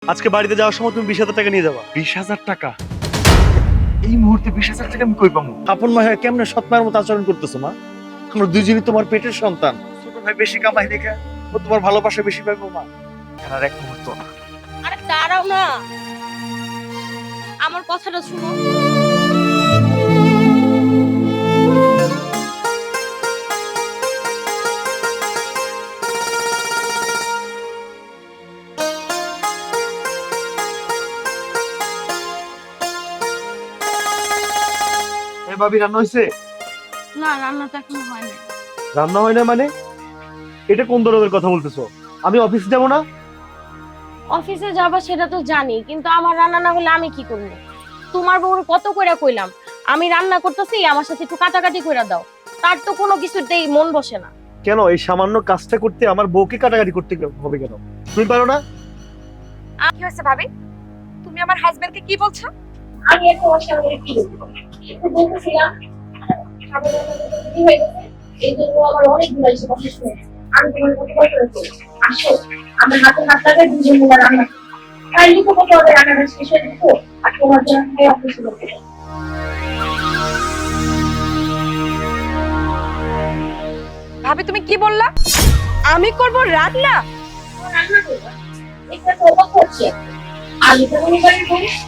আজকে বাড়িতে যাওয়ার সময় তুমি 20,000 টাকা নিয়ে যাবা। 20,000 টাকা? এই মুহূর্তে 20,000 টাকা আমি কই পাবো? আপন মা হয়ে কেমনে সৎ মায়ের মতো আচরণ করতেছো মা? আমরা দুজনই তোমার পেটের সন্তান। ছোট ভাই বেশি কামাই দেখে ও তোমার ভালোবাসা বেশি পাইবো মা। আর এক মুহূর্ত না। আরে দাঁড়াও না, আমার কথাটা শুনো। এ ভাবি রান্না হয়েছে? না, রান্না তো এখনো হয় নাই। রান্না হয় না মানে? এটা কোন ধরনের কথা বলতেছো? আমি অফিস যাব না? অফিসে যাবা সেটা তো জানি, কিন্তু আমার রান্না না হলে আমি কি করব? তোমার বউর কত কইরা কইলাম আমি রান্না করতেছি, আমার সাথে একটু কাটাকাটি কইরা দাও, তার তো কোনো কিছুতেই মন বসে না। কেন এই সামান্য কাজটা করতে আমার বউকে কাটাকাটি করতে হবে কেন? তুমি পারো না? কি হয়েছে ভাবি? তুমি আমার হাজবেন্ডকে কি বলছো? আমি এখন ওর সঙ্গে কি বলবো? একটু বলতেছিলাম খাবারের মধ্যে কি হয়ে গেছে, এই জন্য আমার অনেকগুলো এসে কথা শুনেছে। আমি তোমার কত কথা বলছি, আসো আমরা হাতে হাত লাগাই দুজন মিলে রান্না করি। তাই লিখো কত হবে রান্নাটা শেষ হয়ে দিত, আর তোমার জন্য খাই অফিসে যেতে। ভাবি তুমি কি বললা? আমি করব রান্না? রান্না করবা, এটা তো অবাক হচ্ছে। আমি তো মনে করি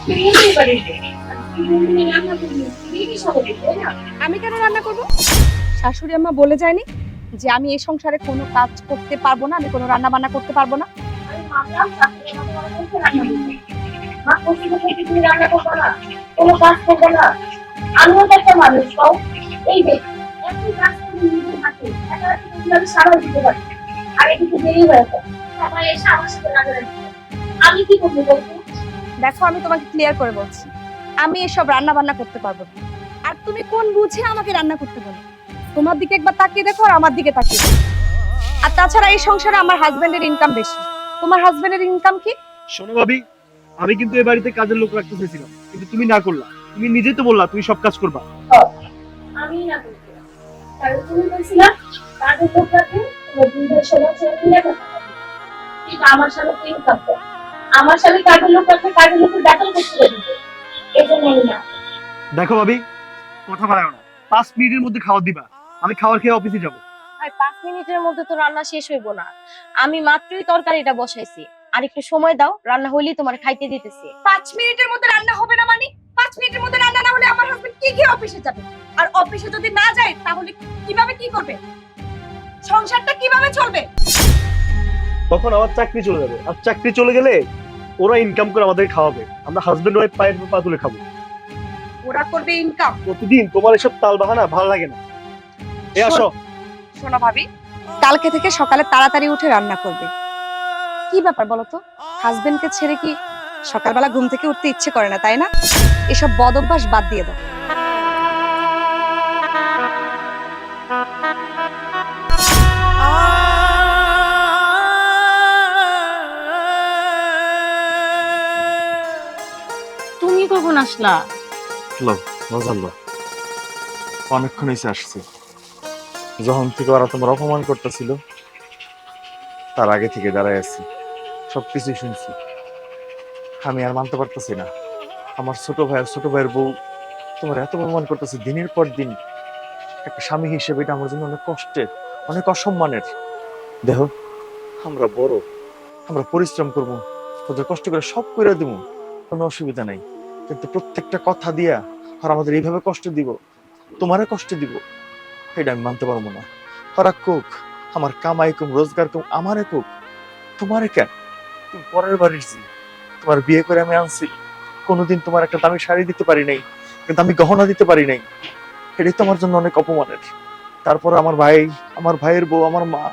তুমি মনে করি তুমি রান্না করবি, তুমি কি স্বাভাবিক তাই না? আমি কেন রান্না করব? শাশুড়ি আম্মা বলে যায়নি যে আমি এই সংসারে কোনো কাজ করতে পারবো না, আমি কোনো রান্না বান্না করতে পারবো না? আমি ভাবলাম শাশুড়ি মা তোমার কাছে রান্না করবে। মা কষ্ট করে তুমি রান্না করবে না, কোনো কাজ করবে না। আমিও তো একটা মানুষ, তাও এই দেখ এত কাজ করে নিজের হাতে একা একা তুমি আমি সারা দিতে পারি, আর এদিকে দেরি হয়ে যায়, সবাই এসে আমার সাথে রাগারাগি করে। আমি কি করবো বলতো? দেখো আমি তোমাকে ক্লিয়ার করে বলছি, আমি এসব রান্না বান্না করতে পারবো না। আর তুমি কোন বুঝে আমাকে রান্না করতে বলো? তোমার দিকে একবার তাকিয়ে দেখো আর আমার দিকে তাকিয়ে দেখো। আর তাছাড়া এই সংসারে আমার হাজবেন্ডের ইনকাম বেশি। তোমার হাজবেন্ডের ইনকাম কি? শোনো ভাবি, আমি কিন্তু এই বাড়িতে কাজের লোক রাখতে চেয়েছিলাম, কিন্তু তুমি না করলা। তুমি নিজেই তো বললা তুমি সব কাজ করবা। আমি না করছিলাম, কারণ তুমি বলছিলা কাজের লোক রাখে তোমার দুধের সময় ছেড়ে দিলে কথা হবে। কিন্তু আমার স্বামী তো ইনকাম করে, আমার স্বামী কাজের লোক রাখলে কাজের লোকের বেতন করতে দিবে, এই জন্য আমি না। দেখো ভাবি, কথা বাড়াও না। 5 মিনিটের মধ্যে খাবার দিবা, আমি খাবার খেয়ে অফিসে যাব। ভাই 5 মিনিটের মধ্যে তো রান্না শেষ হইব না, আমি মাত্রই তরকারিটা বসাইছি, আর একটু সময় দাও, রান্না হইলেই তোমার খাইতে দিতেছি। 5 মিনিটের মধ্যে রান্না হবে না মানে? 5 মিনিটের মধ্যে রান্না না হলে আমার হাজবেন্ড কি খেয়ে অফিসে যাবে? আর অফিসে যদি না যায় তাহলে কিভাবে কি করবে? সংসারটা কিভাবে চলবে? তখন আমার চাকরি চলে যাবে, আর চাকরি চলে গেলে ওরা ইনকাম করে আমাদের খাওয়াবে, আমরা হাজবেন্ড ওয়াইফ পায়ের পা তুলে খাবো। ওরা করবে ইনকাম? প্রতিদিন তোমার এসব তাল বাহানা ভালো লাগে না। এ আসো। শোনো ভাবি, কালকে থেকে সকালে তাড়াতাড়ি উঠে রান্না করবে। কি ব্যাপার বলো তো, হাজবেন্ডকে ছেড়ে কি সকালবেলা ঘুম থেকে উঠতে ইচ্ছে করে না, তাই না? এসব বদ অভ্যাস বাদ দিয়ে দাও। তুমি কখন আসলা? হ্যালো, মজাল্লা। অনেকক্ষণ এসে আসছে। যখন থেকে ওরা তোমার অপমান করতেছিল তার আগে থেকে দাঁড়ায় আছি, সবকিছুই শুনছি। আমি আর মানতে পারতেছি না, আমার ছোট ভাই আর ছোট ভাইয়ের বউ তোমার এত অপমান করতেছে দিনের পর দিন। একটা স্বামী হিসেবে এটা আমার জন্য অনেক কষ্টের, অনেক অসম্মানের। দেখো, আমরা বড়, আমরা পরিশ্রম করব, ওদের কষ্ট করে সব করে দিব, কোনো অসুবিধা নাই। কিন্তু প্রত্যেকটা কথা দিয়া আর আমাদের এইভাবে কষ্ট দিব, তোমারে কষ্ট দিব, এটা আমি মানতে পারবো না। ওরা কোক, আমার কামাই কম, রোজগার কম, আমারে কোক, তোমারে কেন? তুমি পরের বাড়ির জি, তোমার বিয়ে করে আমি আনছি, কোনোদিন তোমার একটা দামি শাড়ি দিতে পারি নাই, কিন্তু আমি গহনা দিতে পারি নাই। এটাই তো আমার জন্য অনেক অপমানের। তারপর আমার ভাই, আমার ভাইয়ের বউ, আমার মা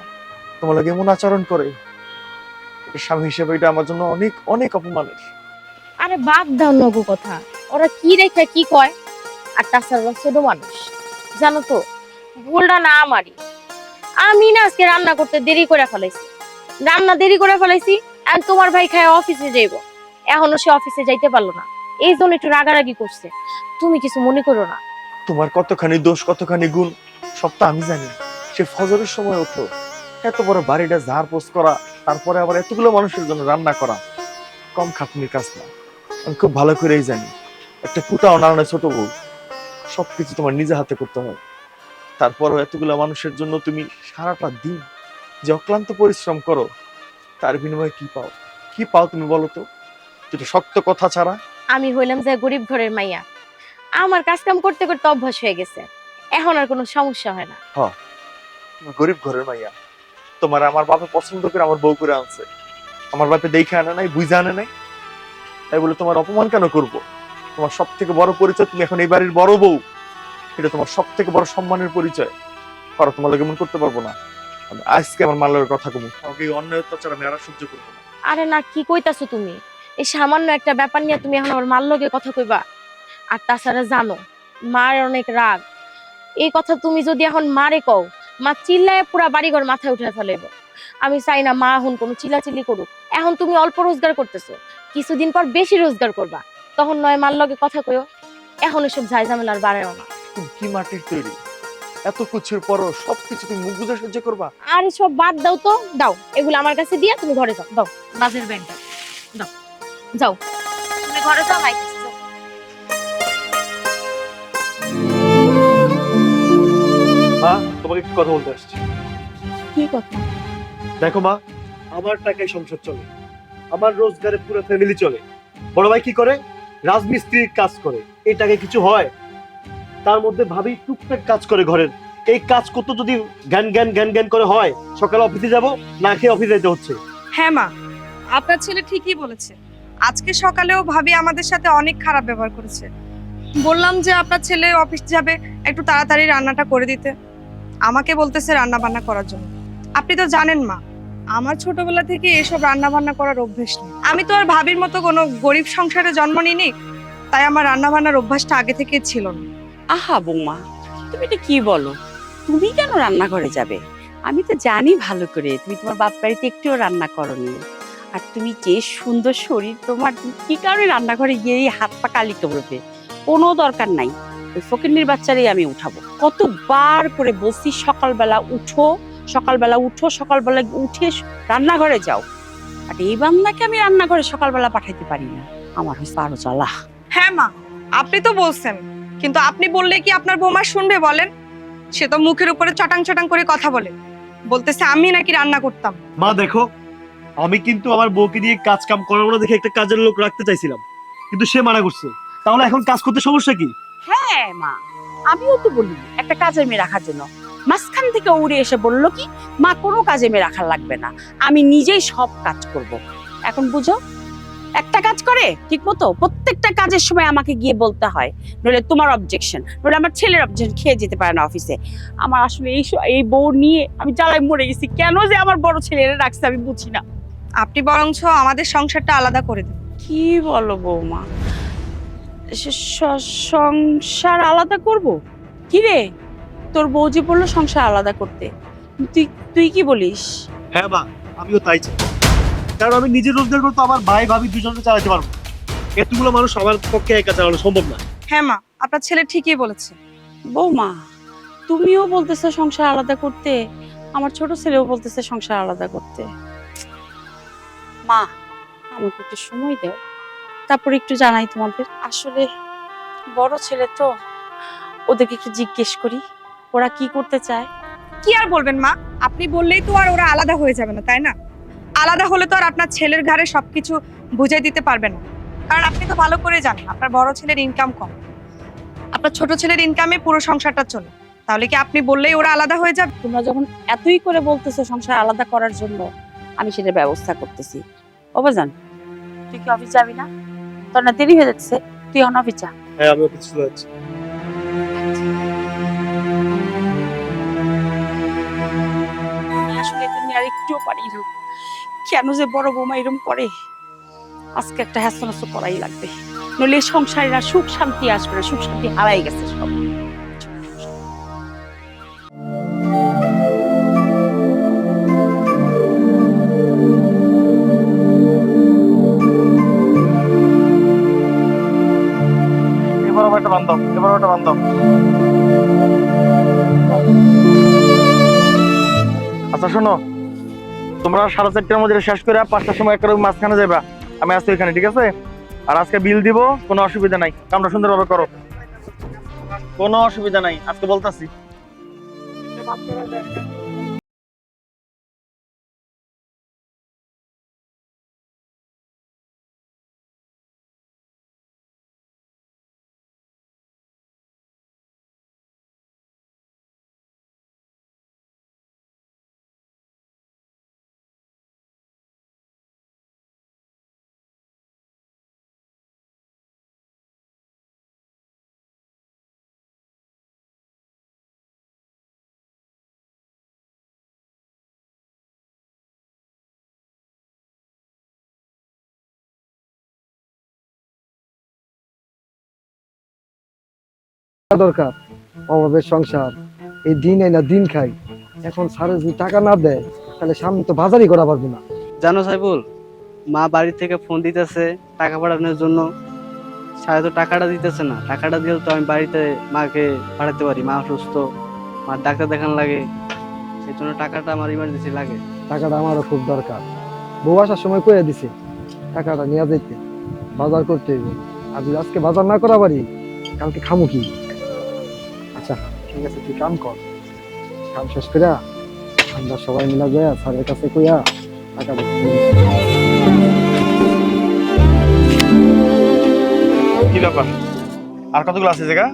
তোমার লাগে এমন আচরণ করে, এটা স্বামী হিসেবে এটা আমার জন্য অনেক অনেক অপমানের। আরে বাদ দাও নগু কথা, ওরা কি রেখে কি কয়। আর তাছাড়া ওরা ছোট মানুষ, জানো তো ভুলটা না আমারই। আমি না আজকে রান্না করতে দেরি করে ফেলাইছি, আর তোমার ভাই খায় অফিসে যাইবো, এখনো সে অফিসে যাইতে পারলো না, এই জন্য একটু রাগারাগি করছে। তুমি কিছু মনে করো না। তোমার কতখানি দোষ কতখানি গুণ সব তো আমি জানি। সে ফজরের সময় ওঠো, এত বড় বাড়িটা ঝাড় পোছ করা, তারপরে আবার এতগুলো মানুষের জন্য রান্না করা, কম খাটনির কাজ না। আমি খুব ভালো করেই জানি একটা কুটা অনারণে ছোট বউ সবকিছু তোমার নিজে হাতে করতে হয়। তারপরও এতগুলা মানুষের জন্য তুমি সারাটা দিন যে অক্লান্ত পরিশ্রম করো, তার বিনিময়ে কি পাও? কি পাও তুমি বলো তো, যেটা শক্ত কথা ছাড়া? আমি হইলাম যে গরিব ঘরের মাইয়া, আমার কাজ কাম করতে করতে অভ্যাস হয়ে গেছে, এখন আর কোনো সমস্যা হয় না। তুমি গরিব ঘরের মাইয়া, তোমার আমার বাবা পছন্দ করে আমার বউ করে আনছে, আমার বাপে দেখে আনে নাই, বুঝে আনে নাই, তাই বলে তোমার অপমান কেন করব? তোমার সব থেকে বড় পরিচয় তুমি এখন এই বাড়ির বড় বউ, এটা তোমার সব থেকে বড় সম্মানের পরিচয়। করো, তোমার লোক এমন করতে পারবো না। আমি আজকে আমার মাল্লার কথা কমু, আমাকে এই অন্যায় অত্যাচার আমি আর সহ্য করবো না। আরে না, কি কইতাছো তুমি? এই সামান্য একটা ব্যাপার নিয়ে তুমি এখন আমার মার লগে কথা কইবা? আর তাছাড়া জানো মার অনেক রাগ, এই কথা তুমি যদি এখন মারে কও, মা চিল্লায় পুরা বাড়িঘর মাথায় উঠে ফেলেব। আমি চাই না মা এখন কোনো চিল্লাচিল্লি করুক। এখন তুমি অল্প রোজগার করতেছো, কিছুদিন পর বেশি রোজগার করবা, তখন নয় মার লগে কথা কইও। এখন এসব ঝাই ঝামেলা আর বাড়ায়ও না। তুমি কি মাটির তৈরি? এত কিছুর পরও সবকিছু তুমি মুখ বুঝে সহ্য করবা? আর সব বাদ দাও তো, দাও এগুলো আমার কাছে দিয়া তুমি ঘরে যাও। দাও বাজের ব্যাগটা দাও, যাও তুমি ঘরে যাও। আইতেছি, যাও। মা, তোমাকে একটু কথা বলতে আসছি। কি কথা? দেখো মা, আমার টাকায় সংসার চলে, আমার রোজগারে পুরো ফ্যামিলি চলে। বড় ভাই কি করে? রাজমিস্ত্রির কাজ করে। এই টাকায় কিছু হয়? তার মধ্যে ভাবি টুকটাক কাজ করে ঘরের। এই কাজ করতে যদি জ্ঞান জ্ঞান জ্ঞান জ্ঞান করে হয়, সকালে অফিসে যাব, না খেয়ে অফিসে যেতে হচ্ছে। হ্যাঁ মা, আপনার ছেলে ঠিকই বলেছে। আজকে সকালেও ভাবি আমাদের সাথে অনেক খারাপ ব্যবহার করেছে। বললাম যে আপনার ছেলে অফিস যাবে, একটু তাড়াতাড়ি রান্নাটা করে দিতে। আমাকে বলতেছে রান্না বান্না করার জন্য। আপনি তো জানেন মা, আমার ছোটবেলা থেকে এসব রান্না বান্না করার অভ্যেস নেই। আমি তো আর ভাবির মতো কোনো গরিব সংসারে জন্ম নিইনি, তাই আমার রান্না বান্নার অভ্যাসটা আগে থেকে ছিল না। আহা বৌমা, তুমি এটা কি বলো? তুমি কেন রান্নাঘরে যাবে? আমি তো জানি ভালো করে তুমি তোমার বাপ বাড়িতে একটুও রান্না করনি। আর তুমি যে সুন্দর শরীর তোমার, তুমি কি কারণে রান্নাঘরে গিয়ে হাত পা কালি করবে? কোনো দরকার নাই। ওই ফকিন্নির বাচ্চারই আমি উঠাবো। কতবার করে বলছি সকালবেলা উঠো, সকালবেলা উঠো, সকালবেলা উঠে রান্নাঘরে যাও। আর এই বান্দাকে আমি রান্নাঘরে সকালবেলা পাঠাইতে পারি না। আমার হচ্ছে আরো জ্বালা। হ্যাঁ মা, আপনি তো বলছেন, কিন্তু আপনি বললে কি আপনার বৌমা শুনবে বলেন? সে তো মুখের উপরে চটাং চটাং করে কথা বলে, বলতেছে আমি নাকি রান্না করতাম। মা দেখো, আমি কিন্তু আমার বউকে দিয়ে কাজ কাম করাবো না দেখে একটা কাজের লোক রাখতে চাইছিলাম, কিন্তু সে মানা করছে। তাহলে এখন কাজ করতে সমস্যা কি? হ্যাঁ মা, আমিও তো বলি একটা কাজের মেয়ে রাখার জন্য। মাঝখান থেকে উড়ে এসে বললো কি, মা কোনো কাজে মেয়ে রাখার লাগবে না, আমি নিজেই সব কাজ করব। এখন বুঝো, একটা কাজ করে ঠিক মতো প্রত্যেকটা কাজের সময় আমাকে গিয়ে বলতে হয়, নইলে তোমার অবজেকশন, নইলে আমার ছেলের অবজেকশন, খেয়ে যেতে পারে না অফিসে। আমার আসলে এই বউ নিয়ে আমি জ্বালায় মরে গেছি। কেন যে আমার বড় ছেলেরা রাখছে আমি বুঝি না। আপনি বরঞ্চ আমাদের সংসারটা আলাদা করে দেন। কি বলো বৌমা? সংসার আলাদা করব? কি রে, তোর বউ যে বললো সংসার আলাদা করতে, তুই তুই কি বলিস? হ্যাঁ মা, আমিও তাই চাই। কারণ আমি নিজে রোজগার করতে আমার ভাই ভাবি দুজনকে চালাতে পারবো, এতগুলো মানুষ আমার পক্ষে একা চালানো সম্ভব না। হ্যাঁ মা, আপনার ছেলে ঠিকই বলেছে। বৌমা, তুমিও বলতেছো সংসার আলাদা করতে, আমার ছোট ছেলেও বলতেছে সংসার আলাদা করতে। মা, আমাকে একটু সময় দাও, তারপর একটু জানাই তোমাদের। আসলে বড় ছেলে তো, ওদেরকে একটু জিজ্ঞেস করি ওরা কি করতে চায়। কি আর বলবেন মা, আপনি বললেই তো আর ওরা আলাদা হয়ে যাবে না, তাই না? আলাদা হলে তো আর আপনার ছেলের ঘাড়ে সবকিছু বুঝিয়ে দিতে পারবেন না, কারণ আপনি তো ভালো করে জানেন আপনার বড় ছেলের ইনকাম কম, আপনার ছোট ছেলের ইনকামে পুরো সংসারটা চলে। তাহলে কি আপনি বললেই ওরা আলাদা হয়ে যাবে? তোমরা যখন এতই করে বলতেছো সংসার আলাদা করার জন্য, আমি সেটা ব্যবস্থা করতেছি। অবাজান, তুই কি অফিস যাবি না? তোর না দেরি হয়ে যাচ্ছে, তুই এখন অফিস যা। হ্যাঁ, আমি অফিস চলে যাচ্ছি। আমি আসলে এটা নিয়ে আর একটুও পারি না। কেন যে বড় বৌমা এরকম করে? আজকে একটা হ্যাসনাস করাই লাগবে, নইলে এই সংসারের আর সুখ শান্তি আসবে না। সুখ শান্তি হারাই গেছে সব। এবার একটা বান্ধব, এবার একটা বান্ধব। আচ্ছা শোনো, তোমরা 4:30টার মধ্যে শেষ করে 5টার সময় একটা মাঝখানে যাবা, আমি আসছি এখানে, ঠিক আছে? আর আজকে বিল দিব, কোনো অসুবিধা নাই, কামটা সুন্দরভাবে করো, কোনো অসুবিধা নাই, আজকে বলতাছি। দরকার, অভাবের সংসার, এই দিন না দিন খাই। এখন স্যারে যদি টাকা না দেয় তাহলে সামনে তো বাজারই করা পারবো না। জানো সাইফুল, মা বাড়ি থেকে ফোন দিতেছে টাকা পাঠানোর জন্য। স্যারে তো টাকাটা দিতেছে না, টাকাটা দিলে তো আমি বাড়িতে মাকে পাঠাতে পারি। মা অসুস্থ, মার ডাক্তার দেখান লাগে, সেই জন্য টাকাটা আমার ইমার্জেন্সি লাগে। টাকাটা আমারও খুব দরকার। বউ আসার সময় কয়ে দিছে টাকাটা নিয়ে যেতে, বাজার করতে হইব। আর যদি আজকে বাজার না করা পারি কালকে খামু কি? আচ্ছা ঠিক আছে, তুই কাম কর, কাম শেষ করে আমরা সবাই মিলা যায় স্যারের কাছে কইয়া টাকাটা কি ব্যাপার, আর কতগুলো আছে জায়গা?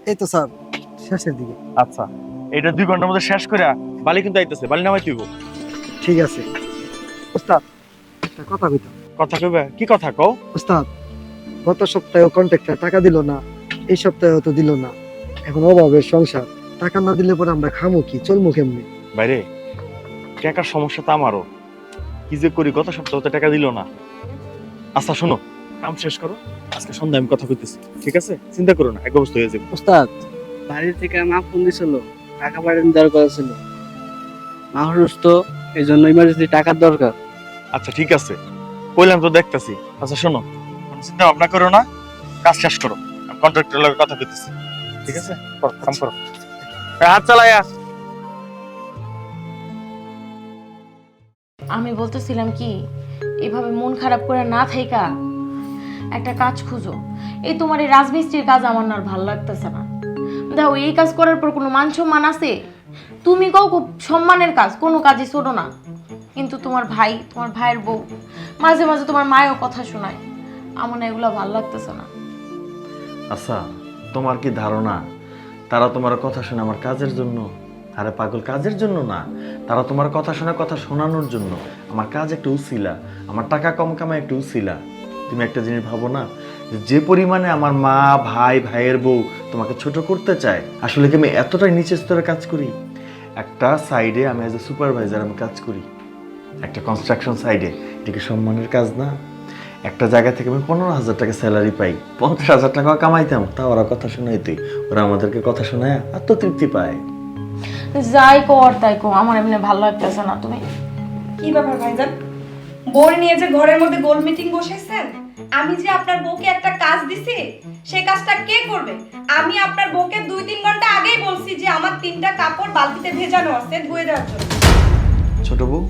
এই তো স্যার শেষের দিকে। আচ্ছা, এটা 2 ঘন্টার মধ্যে শেষ করে বালি কিন্তু আইতেছে, বালি নামাই তুইব। ঠিক আছে ওস্তাদ, একটা কথা কইতাম। কথা কইবে? কি কথা কও? ওস্তাদ, গত সপ্তাহে কন্ট্রাক্টর টাকা দিল না, এই সপ্তাহে তো দিল না। এখন অভাবের সংসার, টাকা না দিলে পরে আমরা খামু কি, চলমু কেমনি? বাইরে টাকার সমস্যা তো আমারও, কি যে করি, গত সপ্তাহে তো টাকা দিল না। আচ্ছা শোনো, কাম শেষ করো, আজকে সন্ধ্যায় আমি কথা কইতেছি, ঠিক আছে? চিন্তা করো না, এক অবস্থা হয়ে যাবে। ওস্তাদ, বাড়ি থেকে মা ফোন দিছিল, টাকা পাঠানো দেওয়ার কথা ছিল। মা অসুস্থ, এই জন্য ইমার্জেন্সি টাকার দরকার। আচ্ছা ঠিক আছে, কইলাম তো দেখতাছি। আচ্ছা শোনো, কোনো চিন্তা ভাবনা করো না, কাজ শেষ করো, আমি কন্ট্রাক্টরের লগে কথা কইতেছি, ঠিক আছে? করো, কাম করো, হাত চালায়া। আমি বলতেছিলাম কি, এভাবে মন খারাপ করে না থাইকা একটা কাজ খুঁজো। এই তোমার এই রাজমিস্ত্রির কাজ আমার না আর ভালো লাগতেছে না। দেখো, এই কাজ করার পর কোনো মান সম্মান আছে? তুমি কও খুব সম্মানের কাজ, কোনো কাজই ছোট না। কিন্তু তোমার ভাই, তোমার ভাইয়ের বউ, মাঝে মাঝে তোমার মায়েও কথা শোনায়। আমার না এগুলো ভালো লাগতেছে না। আচ্ছা, তোমার কি ধারণা তারা তোমার কথা শুনে আমার কাজের জন্য? আরে পাগল, কাজের জন্য না, তারা তোমার কথা শোনা, কথা শোনানোর জন্য। আমার কাজ একটা উছিলা, আমার টাকা কম কামাই একটা উছিলা। তুমি একটা জিনিস ভাবো না, যে পরিমাণে আমার মা, ভাই, ভাইয়ের বউ তোমাকে ছোট করতে চায়, আসলে কি আমি এতটাই নিচের স্তরে কাজ করি? একটা সাইডে আমি অ্যাজ এ সুপারভাইজার আমি কাজ করি, একটা কনস্ট্রাকশন সাইডে। এটা কি সম্মানের কাজ না? একটা জায়গা থেকে আমি 15,000 টাকা স্যালারি পাই, 50,000 টাকা কামাইতাম, তা ওরা কথা শোনাইতেই, ওরা আমাদেরকে কথা শোনায় আত্মতৃপ্তি পায়। যাই কর তাই কো, আমার এমনি ভালো লাগতেছে না। তুমি কি ব্যাপার ভাইজান, বউর নিয়ে যে ঘরের মধ্যে গোল মিটিং বসেছেন? আমি যে আপনার বউকে একটা কাজ দিছি, সেই কাজটা কে করবে? আমি আপনার বউকে 2-3 ঘন্টা আগেই বলছি যে আমার 3টা কাপড় বালতিতে ভেজানো আছে, ধুয়ে দেওয়ার জন্য। ছোট বউ,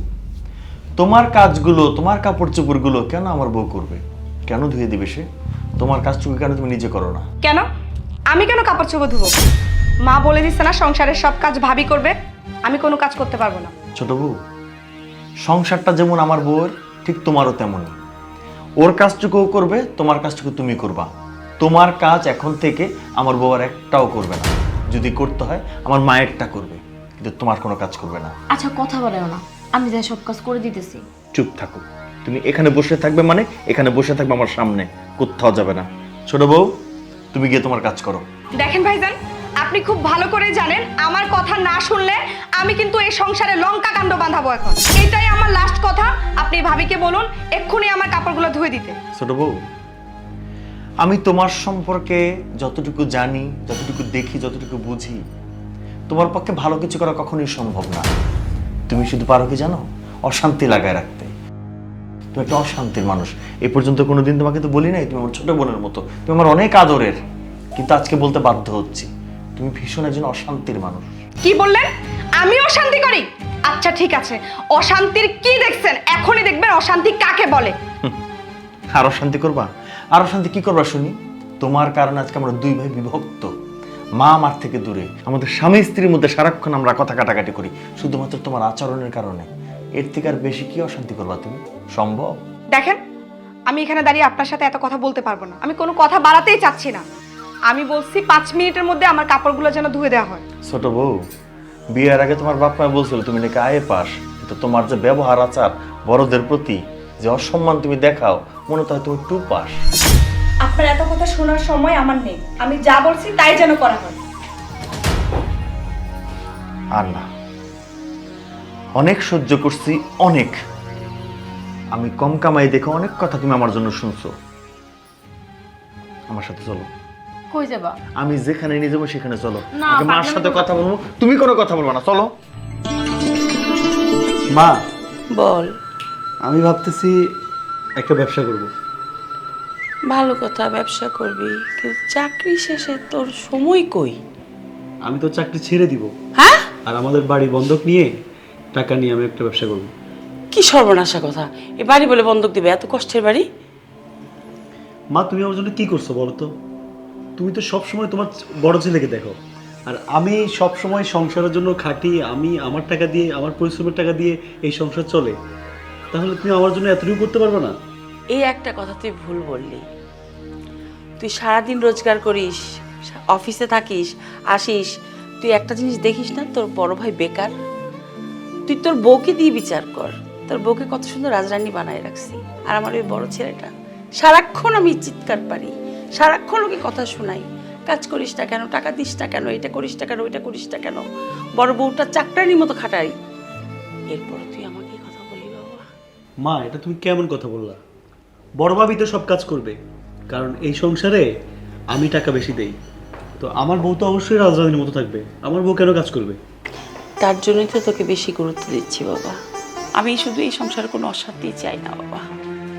তোমার কাজগুলো, তোমার কাপড় চোপড়গুলো কেন আমার বউ করবে? কেন ধুয়ে দিবে সে? তোমার কাজটুকু কেন তুমি নিজে করো না? কেন আমি কেন কাপড় চোপড় ধুবো? মা বলে দিচ্ছে না সংসারের সব কাজ ভাবি করবে, আমি কোনো কাজ করতে পারবো না। ছোট বউ, সংসারটা যেমন আমার বউয়ের, ঠিক তোমারও তেমনই। ওর কাজটুকু ও করবে, তোমার কাজটুকু তুমি করবা। তোমার কাজ এখন থেকে আমার বউ আর একটাও করবে না। যদি করতে হয় আমার মায়েরটা করবে, কিন্তু তোমার কোনো কাজ করবে না। আচ্ছা কথা বলেও না, আমি যাই সব কাজ করে দিতেছি। চুপ থাকো, তুমি এখানে বসে থাকবে, মানে এখানে বসে থাকবে আমার সামনে, কোথাও যাবে না। ছোট বউ, তুমি গিয়ে তোমার কাজ করো। দেখেন ভাইজান, আপনি খুব ভালো করে জানেন আমার কথা না শুনলে আমি কিন্তু এই সংসারে লঙ্কা কাণ্ড বাঁধাবো। এখন এটাই আমার লাস্ট কথা, আপনি ভাবিকে বলুন এক্ষুনি আমার কাপড়গুলো ধুয়ে দিতে। ছোট বউ, আমি তোমার সম্পর্কে যতটুকু জানি, যতটুকু দেখি, যতটুকু বুঝি, তোমার পক্ষে ভালো কিছু করা কখনোই সম্ভব না। তুমি শুধু পারো কি জানো? অশান্তি লাগায় রাখতে। তুমি একটা অশান্তির মানুষ। এ পর্যন্ত কোনোদিন তোমাকে তো বলি নাই তুমি আমার ছোট বোনের মতো, তুমি আমার অনেক আদরের, কিন্তু আজকে বলতে বাধ্য হচ্ছি, তুমি ভীষণ একজন অশান্তির মানুষ। কি বললেন? আমি অশান্তি করি? আচ্ছা ঠিক আছে, অশান্তির কি দেখছেন? এখনই দেখবেন অশান্তি কাকে বলে। আর অশান্তি করবা? আর অশান্তি কি করবা শুনি? তোমার কারণে আজকে আমরা দুই ভাই বিভক্ত। মা আমার থেকে দূরে, আমাদের স্বামী স্ত্রীর মধ্যে সারাক্ষণ আমরা কথা কাটাকাটি করি শুধুমাত্র তোমার আচরণের কারণে। এর থেকে আর বেশি কি অশান্তি করবা তুমি? সম্ভব? দেখেন, আমি এখানে দাঁড়িয়ে আপনার সাথে এত কথা বলতে পারবো না। আমি কোনো কথা বাড়াতেই চাচ্ছি না। আমি বলছি 5 মিনিটের মধ্যে আমার কাপড়গুলো যেন ধুয়ে দেওয়া হয়। ছোট বউ, বিয়ের আগে তোমার বাপ মা বলছিল তুমি নাকি আয়ে পাস, কিন্তু তোমার যে ব্যবহার আচার, বড়দের প্রতি যে অসম্মান তুমি দেখাও, মনে হয় তুমি 2 পাস। আপনার এত কথা শোনার সময় আমার নেই। আমি যা বলছি তাই যেন করা হয়। আর না, অনেক সহ্য করছি, অনেক। আমি কম কামাই দেখে অনেক কথা তুমি আমার জন্য শুনছো। আমার সাথে চলো। কই যাবা? আমি যেখানে নিয়ে যাবো সেখানে চলো। না, আগে মার পাগলামি সাথে করো। কথা বলবো, তুমি কোনো কথা বলবো না, চলো। মা, বল। আমি ভাবতেছি একটা ব্যবসা করব। ভালো কথা, ব্যবসা করবি, কিন্তু চাকরি শেষে তোর সময় কই? আমি তো চাকরি ছেড়ে দিব, হ্যাঁ? আর আমাদের বাড়ি বন্ধক নিয়ে টাকা নিয়ে আমি একটা ব্যবসা করব। কি সর্বনাশা কথা! এ বাড়ি বলে বন্ধক দিবে? এত কষ্টের বাড়ি? মা, তুমি আমার জন্য কি করছো বলো তো? তুমি তো সব সময় তোমার বড় ছেলেকে দেখো, আর আমি সব সময় সংসারের জন্য খাটি। আমি আমার টাকা দিয়ে, আমার পরিশ্রমের টাকা দিয়ে এই সংসার চলে। তাহলে তুমি আমার জন্য এতটুকু করতে পারবে না? এই একটা কথা তুই ভুল বললি। তুই সারাদিন রোজগার করিস, অফিসে থাকিস, আসিস, তুই একটা জিনিস দেখিস না, তোর বড় ভাই বেকার। তুই তোর বউকে দিয়ে বিচার কর। তোর বউকে কত সুন্দর রাজরানী বানায় রাখছি। আর আমার ওই বড় ছেলেটা, সারাক্ষণ আমি চিৎকার পারি, সারাক্ষণ ওকে কথা শোনাই, কাজ করিস না কেন, টাকা দিস না কেন, এটা করিস না কেন, ওইটা করিস না কেন। বড় বউটা চাকরানির মতো খাটাই। এরপর তুই আমাকে এই কথা বলি বাবা? মা, এটা তুমি কেমন কথা বললা? বড় ভাবি তো সব কাজ করবে, কারণ এই সংসারে আমি টাকা বেশি দেই। তো আমার বউ তো অবশ্যই রাজরানীর মতো থাকবে। আমার বউ কেন কাজ করবে? তার জন্যই তো তোকে বেশি গুরুত্ব দিচ্ছি বাবা। আমি শুধু এই সংসারে কোনো অশান্তি চাই না বাবা।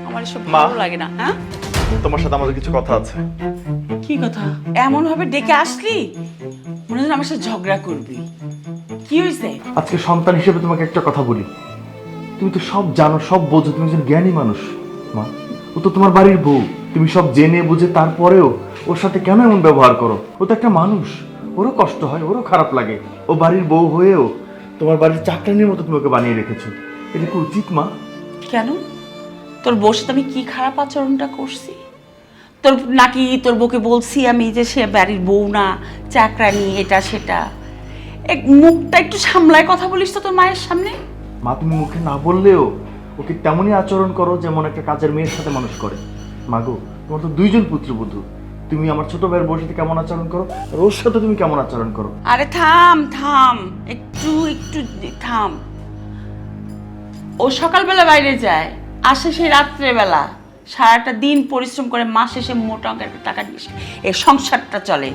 আমার এসব ভালো লাগে না। হ্যাঁ, তোমার সাথে আমাদের কিছু কথা আছে। কি কথা? এমন ভাবে ডেকে আসলি মনে হয় আমার সাথে ঝগড়া করবি। কি হয়েছে? আজকে সন্তান হিসেবে তোমাকে একটা কথা বলি। তুমি তো সব জানো, সব বোঝো, তুমি একজন জ্ঞানী মানুষ। মা, ও তো তোমার বাড়ির বউ। তুমি সব জেনে বুঝে তারপরেও ওর সাথে কেন এমন ব্যবহার করো? ও তো একটা মানুষ, ওরও কষ্ট হয়, ওরও খারাপ লাগে। ও বাড়ির বউ হয়েও তোমার বাড়ির চাকরানির মতো তুমি ওকে বানিয়ে রেখেছো। এটা কি উচিত মা? কেন? তোর বউর সাথে আমি কি খারাপ আচরণটা করছি? তোর নাকি তোর বউকে বলছি আমি যে সে বাড়ির বউ না, চাকরানি, এটা সেটা? মুখটা একটু সামলায় কথা বলিস তো তোর মায়ের সামনে। মা, তুমি মুখে না বললেও ওকে তেমনই আচরণ করো যেমন একটা কাজের মেয়ের সাথে মানুষ করে। মাগো, তোমার তো 2জন পুত্রবধূ। তুমি আমার ছোট ভাইয়ের বউর সাথে কেমন আচরণ করো, আর ওর সাথে তুমি কেমন আচরণ করো? আরে থাম থাম, একটু একটু থাম। ও সকালবেলা বাইরে যায়, আসে সেই রাত্রেবেলা, সারাটা দিন পরিশ্রম করে মাস শেষে মোটা অঙ্কের টাকা নিয়ে এই সংসারটা চলে।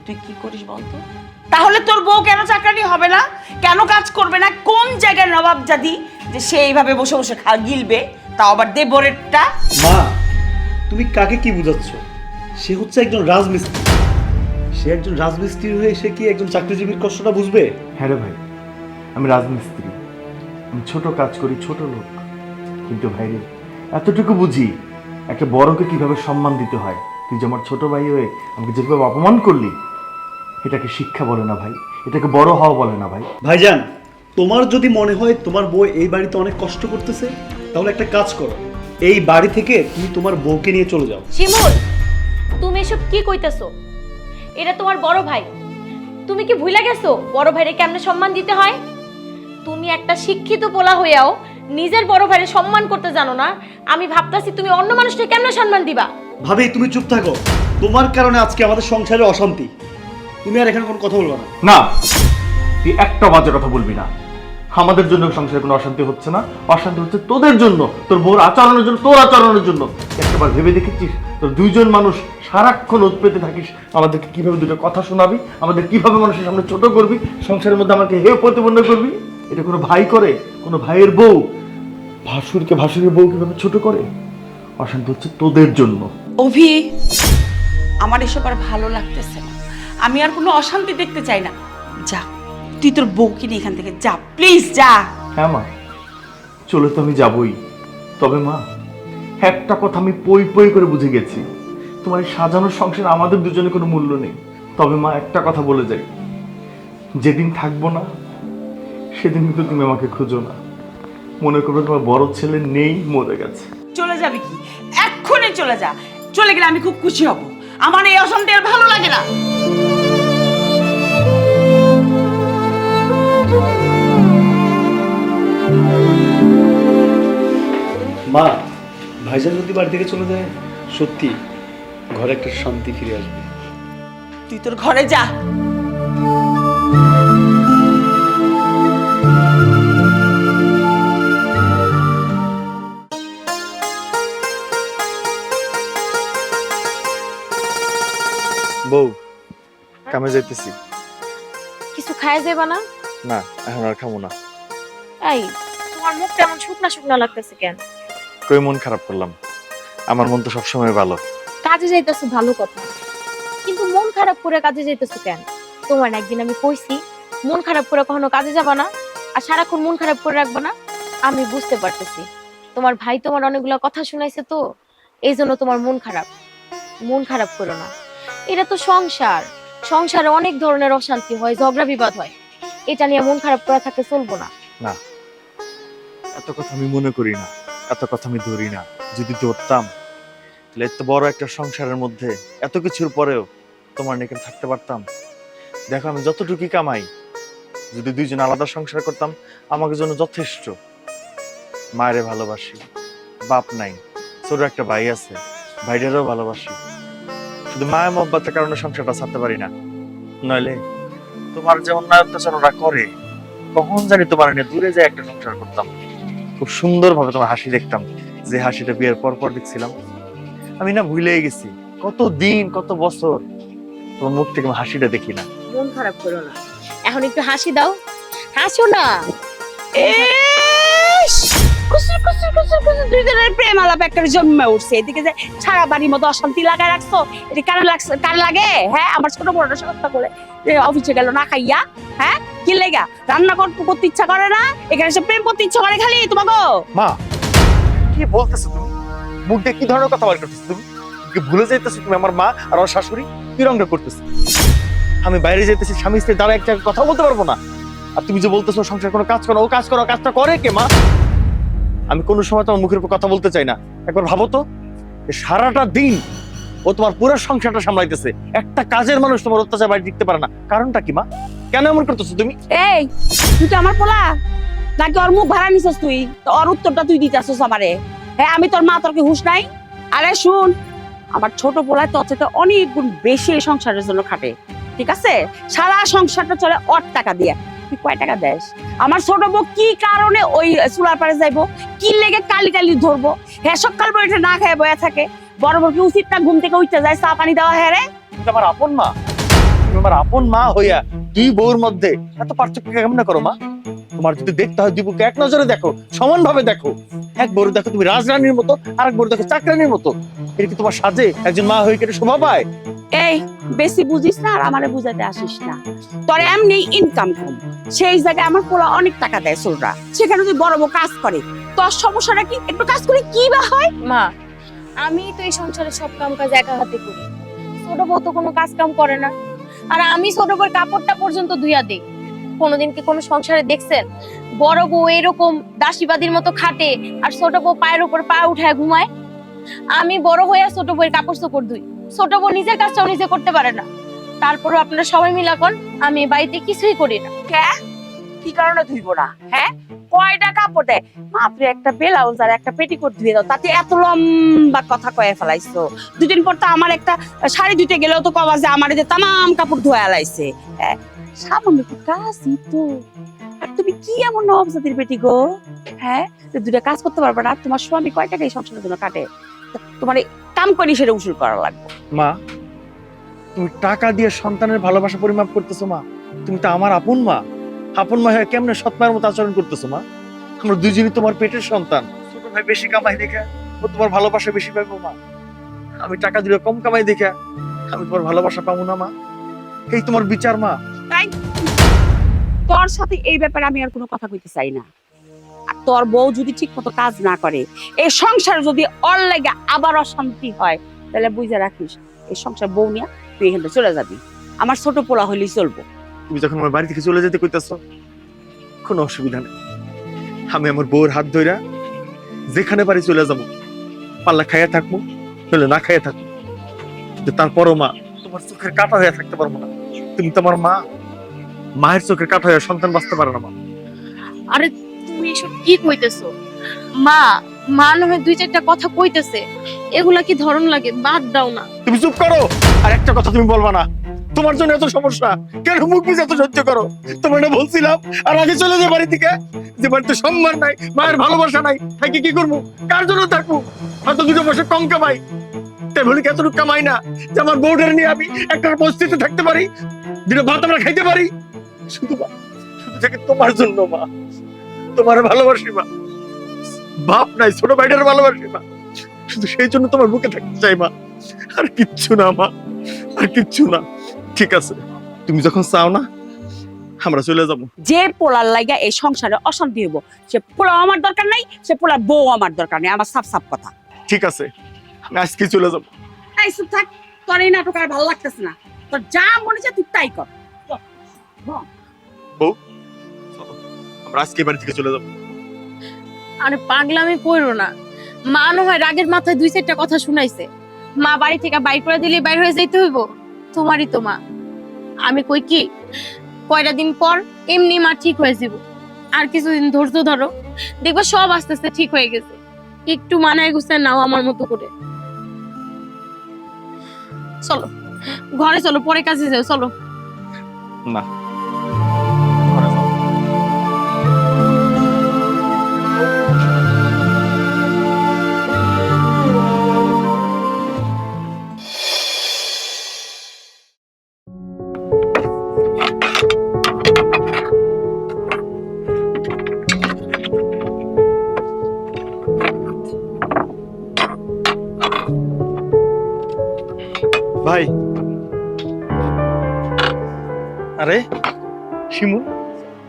তুই কি করিস বলতো? তাহলে তোর বউ কেন চাকরানি হবে না? কেন কাজ করবে না? কোন জায়গায় নবাব জাদি যে সে এইভাবে বসে বসে গিলবে, তাও আবার দেবরেরটা? মা, তুমি কাকে কি বুঝাচ্ছ? সে হচ্ছে একজন রাজমিস্ত্রি। সে একজন রাজমিস্ত্রি হয়ে সে কি একজন চাকরিজীবীর কষ্টটা বুঝবে? হ্যাঁ রে ভাই, আমি রাজমিস্ত্রি, আমি ছোট কাজ করি, ছোট লোক। কিন্তু ভাই রে, এতটুকু বুঝি একটা বড়কে কিভাবে সম্মান দিতে হয়। তুই যে আমার ছোট ভাই হয়ে আমাকে যেভাবে অপমান করলি, এটাকে শিক্ষা বলে না ভাই, এটাকে বড় হওয়া বলে না ভাই। ভাইজান, তোমার যদি মনে হয় তোমার বউ এই বাড়িতে অনেক কষ্ট করতেছে, তাহলে একটা কাজ করো, এই বাড়ি থেকে তুমি তোমার বউকে নিয়ে চলে যাও। শিমুল, তুমি এসব কি কইতেছো? এটা তোমার বড় ভাই। তুমি কি ভুলে গেছো বড় ভাইরে কেমনে সম্মান দিতে হয়? তুমি একটা শিক্ষিত পোলা হইয়াও নিজের বড় ভাইরে সম্মান করতে জানো না। আমি ভাবতাছি তুমি অন্য মানুষকে কেমনে সম্মান দিবা। ভাবি, তুমি চুপ থাকো। তোমার কারণে আজকে আমাদের সংসারে অশান্তি। তুমি আর এখানে কোনো কথা বলবে না। না, তুই একটা বাজে কথা বলবি না। আমাদের জন্য সংসারে কোনো অশান্তি হচ্ছে না, অশান্তি হচ্ছে তোদের জন্য, তোর বউর আচরণের জন্য, তোর আচরণের জন্য। একটাবার ভেবে দেখেছিস তোর 2জন মানুষ সারাক্ষণ ওত পেতে থাকিস, আমাদেরকে কিভাবে দুটো কথা শোনাবি, আমাদের কিভাবে মানুষের সামনে ছোট করবি, সংসারের মধ্যে আমাকে হেয় প্রতিপন্ন করবি? এটা কোনো ভাই করে? কোনো ভাইয়ের বউ ভাসুরকে, ভাসুরের বউ কিভাবে ছোট করে? অশান্তি হচ্ছে তোদের জন্য। অভি, আমার এসব আর ভালো লাগতেছে না। আমি আর কোনো অশান্তি দেখতে চাই না। যা, তুই তোর বউকে নিয়ে এখান থেকে যা, প্লিজ যা। হ্যাঁ মা, চলে তো আমি যাবই, তবে মা একটা কথা আমি পই পই করে বুঝে গেছি, তোমার এই সাজানো সংসার আমাদের দুজনে কোনো মূল্য নেই। তবে মা একটা কথা বলে যাই, যেদিন থাকবো না সেদিন কিন্তু তুমি আমাকে খুঁজো না, মনে করবে তোমার বড় ছেলে নেই, মরে গেছে। চলে যাবি কি? এক্ষুনি চলে যা। চলে গেলে আমি খুব খুশি হব। আমার এই অশান্তি আর ভালো লাগে না। মা, ভাইজান যদি বাড়ি থেকে চলে যায়, সত্যি ঘরে একটা শান্তি ফিরে আসবে। তুই তোর ঘরে যা। বউ, কামে যাইতেছি। কিছু খায় যাবা না? না, এখন আর খাবো না। এই, তোমার মুখটা এমন শুকনা শুকনা লাগতেছে কেন? কই মন খারাপ করলাম? আমার মন তো সবসময় ভালো। কাজে যাইতেছো ভালো কথা, কিন্তু মন খারাপ করে কাজে যাইতেছো কেন? তোমার না একদিন আমি কইছি মন খারাপ করে কখনো কাজে যাবা না, আর সারাক্ষণ মন খারাপ করে রাখবা না। আমি বুঝতে পারতেছি তোমার ভাই তোমার অনেকগুলা কথা শুনাইছে, তো এই জন্য তোমার মন খারাপ। মন খারাপ করো না, এটা তো সংসার। সংসারে অনেক ধরনের অশান্তি হয়, ঝগড়া বিবাদ হয়, এটা নিয়ে মন খারাপ করা থাকলে চলবো না। না, এত কথা আমি মনে করি না, এত কথা আমি ধরি না। যদি ধরতাম তাহলে এত বড় একটা সংসারের মধ্যে এত কিছুর পরেও তোমার নিকট থাকতে পারতাম। দেখো, আমি যতটুকু কামাই, যদি দুইজন আলাদা সংসার করতাম আমাকে জন্য যথেষ্ট। মায়েরে ভালোবাসি, বাপ নাই, ছোট একটা ভাই আছে, ভাইটারও ভালোবাসি। শুধু মায়া মহব্বতের কারণে সংসারটা ছাড়তে পারি না। নইলে তোমার যেমন না অত্যাচার ওরা করে, কখন জানি তোমার নিয়ে দূরে যায় একটা সংসার করতাম। খুব সুন্দর ভাবে তোমার হাসি দেখতাম, যে হাসিটা বিয়ের পর পর দেখছিলাম। আমি না ভুলেই গেছি, কত দিন কত বছর তোমার মুখ থেকে হাসিটা দেখি না। মন খারাপ করো না, এখন একটু হাসি দাও, হাসো না। ইস! কুসুর কুসুর কুসুর কুসুর দুই জনের প্রেম আলাপ একটা জন্মে উঠছে। এদিকে যে সারা বাড়ির মতো অশান্তি লাগায় রাখছো, এটা কারে লাগছে? কারে লাগে? হ্যাঁ, আমার ছোট বড়টা সত্য করে অফিসে গেল না খাইয়া। হ্যাঁ, কি লেগা? রান্না করতে ইচ্ছা করে না? এখানে সে প্রেম করতে ইচ্ছা করে খালি তোমাকে। মা, কি বলতেছো তুমি? মুখ দিয়ে কি ধরনের কথা বার করতেছো তুমি? কি ভুলে যাইতেছো তুমি আমার মা আর আমার শাশুড়ি কি রংটা করতেছে? আমি বাইরে যাইতেছি, স্বামী স্ত্রী দ্বারা একটা কথা বলতে পারবো না, আর তুমি যে বলতেছো সংসার কোনো কাজ করো, ও কাজ করো, কাজটা করে কে মা? আমি কোনো সময় তোমার মুখের উপর কথা বলতে চাই না। একবার ভাবো তো, সারাটা দিন ও তোমার পুরো সংসারটা সামলাইতেছে, একটা কাজের মানুষ তোমার অত্যাচার বাড়ি টিকতে পারে না। কারণটা কি মা? কেন এমন করতেছো তুমি? এই, তুই তো আমার পোলা নাকি ওর মুখ ভাড়া নিছিস? তুই তো ওর উত্তরটা তুই দিতে আসছিস আমারে। হ্যাঁ, আমি তোর মা, তোর কি হুঁশ নাই? আরে শুন, আমার ছোট পোলায় তোর চেয়ে অনেক গুণ বেশি এই সংসারের জন্য খাটে, ঠিক আছে? সারা সংসারটা চলে ওর টাকা দিয়ে। তুই কয় টাকা দেস? আমার ছোট বউ কি কারণে ওই চুলার পাড়ে যাইবো? কি লেগে কালি কালি ধরবো? হ্যাঁ, সকাল বইটা না খেয়ে বয়ে থাকে। বড় বউ কি উচিত না ঘুম থেকে উঠতে যায় চা পানি দেওয়া? হ্যাঁ রে, তুমি তো আমার আপন মা। তুমি আমার আপন মা হইয়া দুই বউর মধ্যে এত পার্থক্য কেমন করো মা? তোমার যদি দেখতে হয় দুই বউকে এক নজরে দেখো, সমান ভাবে দেখো। এক বউ দেখো তুমি রাজরানীর মতো, আর এক বউ দেখো চাকরানীর মতো। এটা কি তোমার সাজে? একজন মা হয়ে কেটে শোভা পায়? এই বেশি বুঝিস না আর আমারে বুঝাতে আসিস না। তোর এমনি ইনকাম কম, সেই জায়গায় আমার পোলা অনেক টাকা দেয় সোলরা, সেখানে তুই বড় বউ কাজ করে। তোর সমস্যাটা কি? একটু কাজ করে কি বা হয়? মা, আমি তো এই সংসারের সব কাম কাজ একা হাতে করি, ছোট বউ তো কোনো কাজ কাম করে না। আর আমি ছোট বউর কাপড়টা পর্যন্ত ধুইয়া দিই। কোনোদিন কি কোনো সংসারে দেখছেন বড় বউ এরকম দাসীবাদীর মতো খাটে আর ছোট বউ পায়ের উপর পা উঠায় ঘুমায়? আমি বড় হইয়া ছোট বউয়ের কাপড় চোপড় ধুই, ছোট বউ নিজের কাজটাও নিজে করতে পারে না। তারপরে আপনারা সবাই মিলা কোন আমি বাড়িতে কিছুই করি না। কি কারণে ধুইব না? হ্যাঁ, কয়টা কাপড় দেয়? মাত্র একটা ব্লাউজ আর একটা পেটিকোট ধুয়ে দাও, তাতে এত লম্বা কথা কয়ে ফেলাইছো। দুদিন পর তো আমার একটা শাড়ি ধুইতে গেলেও তো কবা যে আমার যে তামাম কাপড় ধোয়া লাইছে। হ্যাঁ, সামান্য একটু কাজই তো। আর তুমি কি এমন নবজাতির বেটি গো? হ্যাঁ, দুটা কাজ করতে পারবে না? তোমার স্বামী কয় টাকা এই সংসারের জন্য কাটে? তোমার এই কাম করি সেটা উসুল করা লাগবে। মা, তুমি টাকা দিয়ে সন্তানের ভালোবাসা পরিমাপ করতেছো মা? তুমি তো আমার আপন মা। আপন মা হয়ে কেমনে সৎমায়ের মতো আচরণ করতেছো মা? আমরা দুইজনই তোমার পেটের সন্তান। ছোট ভাই বেশি কামাই দেখা ও তোমার ভালোবাসা বেশি পাবো মা। আমি টাকা দিলে কম কামাই দেখা আমি তোমার ভালোবাসা পাবো না মা? এই তোমার বিচার মা? তোর সাথে এই ব্যাপারে আমি আর কোনো কথা কইতে চাই না। আর তোর বউ যদি ঠিক মতো কাজ না করে, এই সংসার যদি ওর লাগে আবার অশান্তি হয়, তাহলে বুঝে রাখিস এই সংসার বউ নিয়ে তুই এখান থেকে চলে যাবি। আমার ছোট পোলা হইলেই চলবো। তুমি যখন আমার বাড়ি থেকে চলে যেতে কইতাছ, কোনো অসুবিধা নেই। আমি আমার বউর হাত ধইরা যেখানে পারি চলে যাবো, পাল্লা খাইয়া থাকবো, নইলে না খাইয়া থাকবো। কিন্তু তারপরও মা, তোমার চোখের কাটা হয়ে থাকতে পারবো না। তুমি তো আমার মা, মায়ের চোখের কাটা হয়ে সন্তান বাঁচতে পারে না মা। আরে তুমি এসব কি কইতেছো? মা মা নয় দুই চারটা কথা কইতেছে, এগুলা কি ধরন লাগে? বাদ দাও না। তুমি চুপ করো। আর একটা কথা তুমি বলবা না। তোমার জন্য এত সমস্যা, কেন মুখ বুঝে এত সহ্য করো? তোমার না বলছিলাম আর আগে চলে যে বাড়ি থেকে, যে বাড়িতে সম্মান নাই, মায়ের ভালোবাসা নাই, থাকি কি করবো? কার জন্য থাকবো? হয়তো দুটো বছর কম কামাই, তাই বলি এতটুকু কামাই না যে আমার বউটার নিয়ে আমি একটা পরিস্থিতিতে থাকতে পারি, দিনে ভাত আমরা খাইতে পারি। শুধু থেকে তোমার জন্য মা, তোমার ভালোবাসি মা। বাপ নাই, ছোট ভাইটার ভালোবাসি মা। শুধু সেই জন্য তোমার বুকে থাকতে চাই মা, আর কিচ্ছু না মা, আর কিচ্ছু না। ঠিক আছে, তুমি যখন চাও না, আমরা চলে যাবো। যে পোলার লাগা এই সংসারে অশান্তি হইব, সে পোলা আমার দরকার নাই, সে পোলার বউ আমার দরকার নেই। আমার সাফ সাফ কথা। ঠিক আছে, আমি আজকে চলে যাবো। এই চুপ থাক, তোর এই নাটক আর ভালো লাগতেছে না। তোর যা মনে চায় তুই তাই কর। বউ, চলো, আমরা আজকে বাড়ি থেকে চলে যাবো। আরে পাগলামি কইরো না। মা নয় রাগের মাথায় দুই চারটা কথা শুনাইছে, মা বাড়ি থেকে বাইর করে দিলে বাইর হয়ে যাইতে হইব? তোমারই তো মা। আমি কই কি, কয়টা দিন পর এমনি মা ঠিক হয়ে যাব। আর কিছুদিন ধৈর্য ধরো, দেখবা সব আস্তে আস্তে ঠিক হয়ে গেছে। একটু মানায় গুছায় নাও আমার মতো করে। চলো ঘরে চলো, পরে কাজে যাও, চলো। না, ঘরে যাও। ভাই, আরে শিমুল,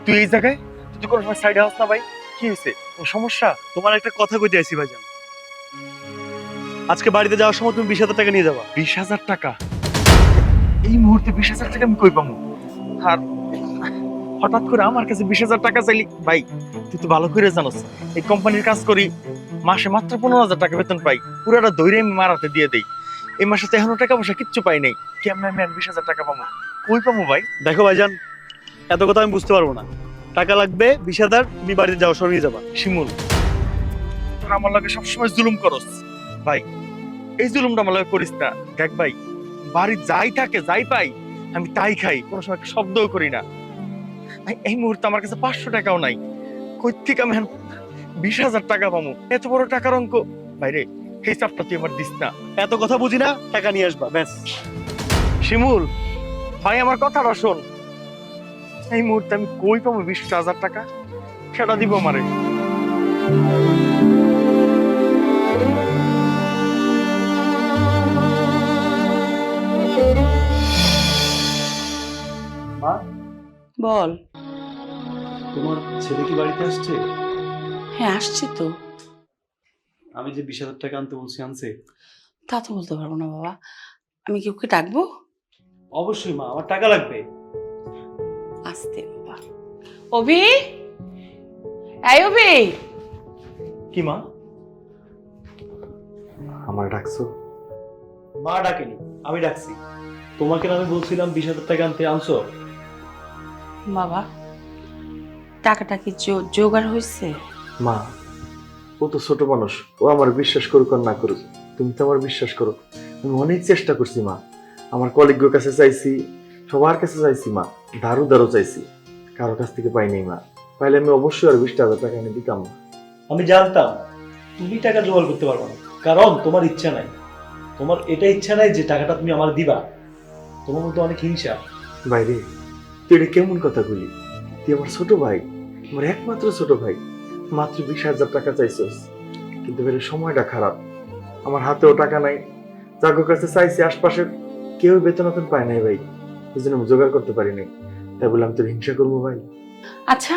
তুই এই জায়গায়? তুই কোনো সময় সাইডে হাস না ভাই? কি হয়েছে? কোনো সমস্যা? তোমার একটা কথা কইতে আইছি ভাইজান। আজকে বাড়িতে যাওয়ার সময় তুমি 20,000 টাকা নিয়ে যাবা। 20,000 টাকা? এই মুহূর্তে 20,000 টাকা আমি কই পাবো? আর হঠাৎ করে আমার কাছে 20,000 টাকা চাইলি? ভাই, তুই তো ভালো করে জানোস এই কোম্পানির কাজ করি, মাসে মাত্র 15,000 টাকা বেতন পাই। পুরাটা দৈরে আমি মারাতে দিয়ে দেই। এই মাসে তো এখনো টাকা পয়সা কিচ্ছু পাই নাই। কেমন আমি আর 20,000 টাকা পাবো? কই পাবো ভাই? দেখো ভাইজান, এত কথা আমি বুঝতে পারবো না। টাকা লাগবে 20,000, তুমি বাড়িতে যাওয়ার সময় নিয়ে যাবা। শিমুল, তোর আমার লগে সবসময় জুলুম করস ভাই। এই জুলুমটা আমার লগে করিস না। দেখ ভাই, বাড়ি যাই থাকে, যাই পাই, আমি তাই খাই, কোনো সময় একটা শব্দও করি না। ভাই, এই মুহূর্তে আমার কাছে 500 টাকাও নাই। কই থেকে আমি 20,000 টাকা পাবো? এত বড় টাকার অঙ্ক ভাইরে, এই চাপটা তুই আমার দিস না। এত কথা বুঝি না, টাকা নিয়ে আসবা ব্যাস। শিমুল ভাই, আমার কথাটা শোন। এই মুহূর্তে আমি কই পাবো 20,000 টাকা? সেটা দিব আমারে। মা, বল। তোমার ছেলে কি বাড়িতে আসছে? হ্যাঁ, আসছি তো। আমি যে 20,000 টাকা আনতে বলছি, আনছে? তা তো বলতে পারবো না বাবা। আমি কি ওকে ডাকবো? অবশ্যই মা, আমার টাকা লাগবে। আসতে বাবা। অভি, এই অভি। কি মা? আমার ডাকছো? মা ডাকেনি, আমি ডাকছি। তোমাকে না আমি বলছিলাম 20,000 টাকা আনতে, আনছো? বাবা, টাকাটা কি জোগাড় হয়েছে? মা, ও তো ছোট মানুষ, ও আমার বিশ্বাস করুক আর না করুক, তুমি তো আমার বিশ্বাস করো। আমি অনেক চেষ্টা করছি মা, আমার কলিগের কাছে চাইছি, সবার কাছে চাইছি মা, দারু চাইছি, কারো কাছ থেকে পাই নাই মা। পাইলে আমি অবশ্যই আর 20,000 টাকা এনে দিতাম না। আমি জানতাম তুমি টাকা জোগাড় করতে পারবে না, কারণ তোমার ইচ্ছা নাই। তোমার এটা ইচ্ছা নাই যে টাকাটা তুমি আমার দিবা। তোমার মধ্যে অনেক হিংসা। বাইরে, তুই এটা কেমন কথা বলি? তুই আমার ছোট ভাই, আমার একমাত্র ছোট ভাই, মাত্র 20,000 টাকা চাইছস। কিন্তু বেরে সময়টা খারাপ, আমার হাতেও টাকা নাই। যার কাছে চাইছি আশপাশের কেউ বেতন পায় নাই ভাই, এই জন্য আমি জোগাড় করতে পারি নাই। তাই বললাম তোর হিংসা করবো ভাই? আচ্ছা,